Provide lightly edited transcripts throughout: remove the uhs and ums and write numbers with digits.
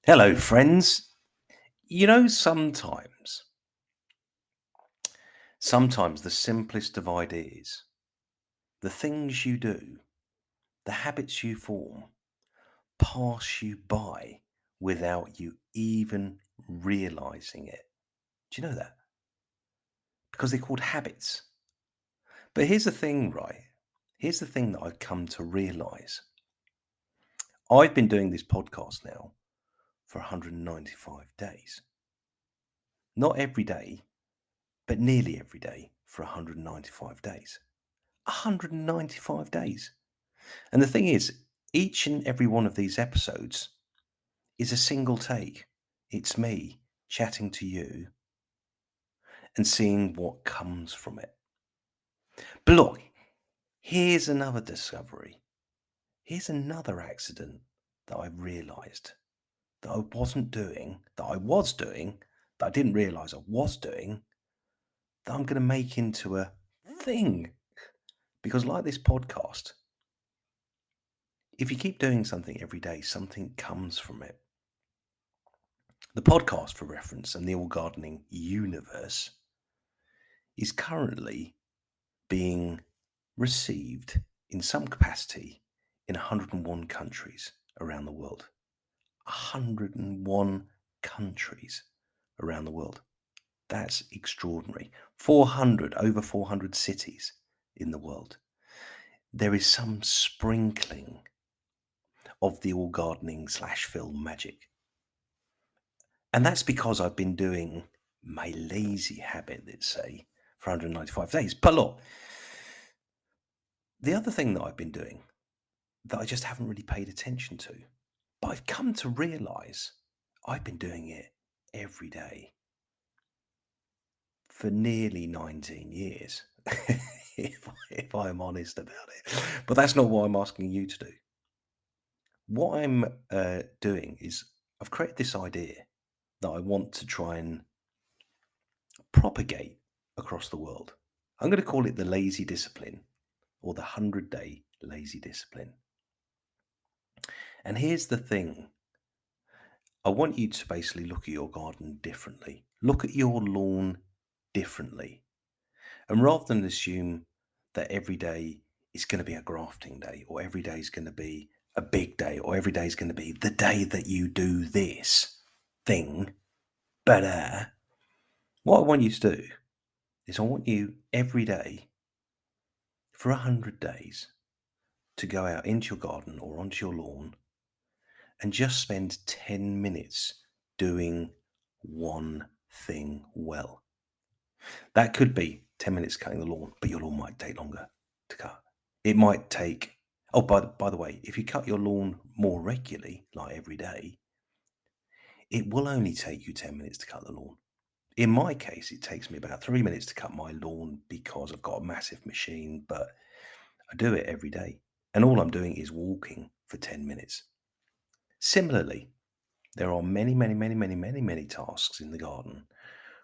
Hello, friends. Sometimes the simplest of ideas, the things you do, the habits you form, pass you by without you even realizing it. Do you know that? Because they're called habits. But here's the thing, right? Here's the thing that I've come to realize. I've been doing this podcast now for 195 days. Not every day, but nearly every day for 195 days. 195 days. And the thing is, each and every one of these episodes is a single take. It's me chatting to you and seeing what comes from it. But look, here's another discovery. Here's another accident that I realized that I wasn't doing, that I was doing, that I didn't realize I was doing, that I'm going to make into a thing. Because, like this podcast, if you keep doing something every day, something comes from it. The podcast, for reference, and the All Gardening universe is currently being received in some capacity in 101 countries around the world. 101 countries around the world. That's extraordinary. Over 400 cities in the world. There is some sprinkling of the All Gardening / film magic. And that's because I've been doing my lazy habit, let's say, for 195 days. But look, the other thing that I've been doing that I just haven't really paid attention to, but I've come to realize I've been doing it every day for nearly 19 years, if I'm honest about it. But that's not what I'm asking you to do. What I'm doing is I've created this idea that I want to try and propagate across the world. I'm going to call it the lazy discipline or the 100-day lazy discipline. And here's the thing. I want you to basically look at your garden differently. Look at your lawn differently. And rather than assume that every day is going to be a grafting day, or every day is going to be a big day, or every day is going to be the day that you do this thing, but what I want you to do is I want you every day for 100 days to go out into your garden or onto your lawn and just spend 10 minutes doing one thing well. That could be 10 minutes cutting the lawn, but your lawn might take longer to cut. It might take, oh, by the way, if you cut your lawn more regularly, like every day, it will only take you 10 minutes to cut the lawn. In my case, it takes me about 3 minutes to cut my lawn because I've got a massive machine, but I do it every day. And all I'm doing is walking for 10 minutes. Similarly, there are many tasks in the garden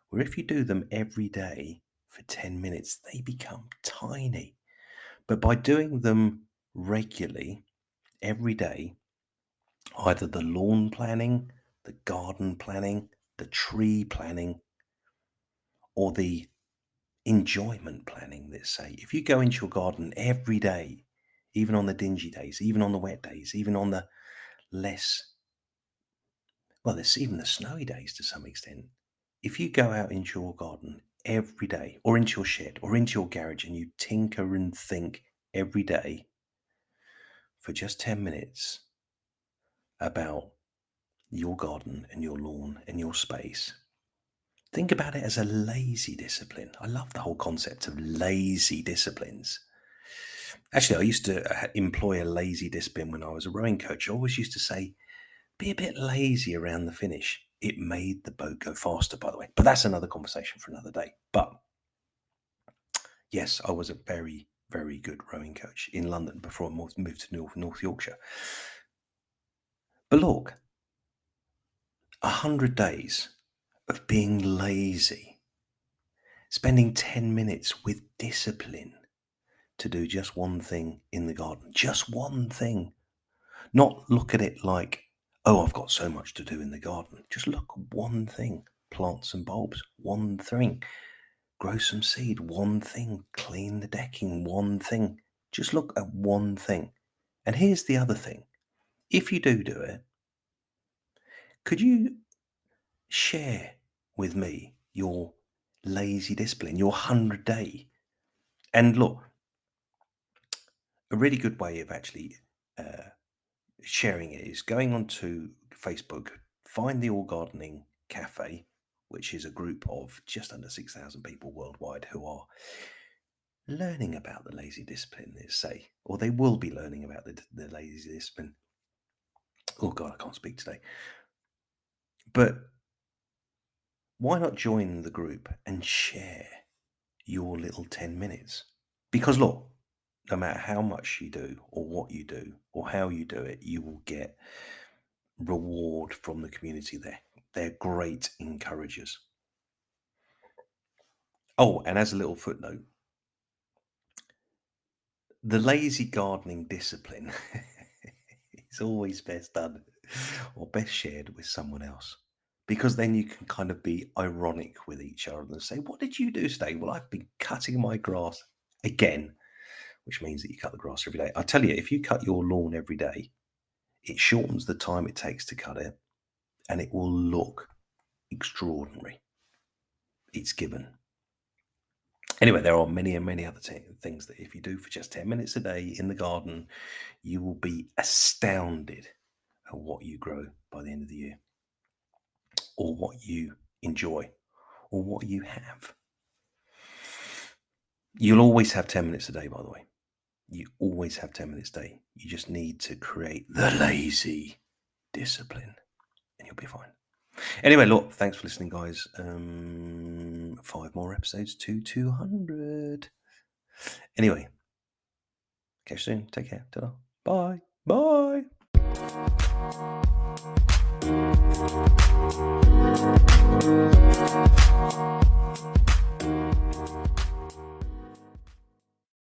where if you do them every day for 10 minutes, they become tiny. But by doing them regularly, every day, either the lawn planning, the garden planning, the tree planning, or the enjoyment planning, let's say, if you go into your garden every day, even on the dingy days, even on the wet days, even on the less, well, there's even the snowy days to some extent. If you go out into your garden every day, or into your shed, or into your garage, and you tinker and think every day for just 10 minutes about your garden and your lawn and your space, think about it as a lazy discipline. I love the whole concept of lazy disciplines. Actually, I used to employ a lazy discipline when I was a rowing coach. I always used to say, be a bit lazy around the finish. It made the boat go faster, by the way. But that's another conversation for another day. But yes, I was a very, very good rowing coach in London before I moved to North Yorkshire. But look, 100 days of being lazy Spending 10 minutes with discipline to do just one thing in the garden. Just one thing. Not look at it like, oh, I've got so much to do in the garden. Just look at one thing. Plant some bulbs, one thing. Grow some seed, one thing. Clean the decking, one thing. Just look at one thing. And here's the other thing. If you do it, could you share with me your lazy discipline, your 100-day? And look, a really good way of actually uh, sharing it is going onto Facebook, find the All Gardening Cafe, which is a group of just under 6,000 people worldwide who are learning about the lazy discipline, let's say, or they will be learning about the lazy discipline. Oh, God, I can't speak today. But why not join the group and share your little 10 minutes? Because look, no matter how much you do or what you do or how you do it, you will get reward from the community there. They're great encouragers. Oh, and as a little footnote, the lazy gardening discipline is always best done or best shared with someone else. Because then you can kind of be ironic with each other and say, what did you do today? Well, I've been cutting my grass again, which means that you cut the grass every day. I tell you, if you cut your lawn every day, it shortens the time it takes to cut it and it will look extraordinary. It's given. Anyway, there are many and many other things that if you do for just 10 minutes a day in the garden, you will be astounded at what you grow by the end of the year, or what you enjoy, or what you have. You'll always have 10 minutes a day, by the way. You always have 10 minutes a day. You just need to create the lazy discipline and you'll be fine. Anyway, look, thanks for listening, guys. 5 more episodes to 200. Anyway, catch you soon. Take care. Ta-da. Bye. Bye.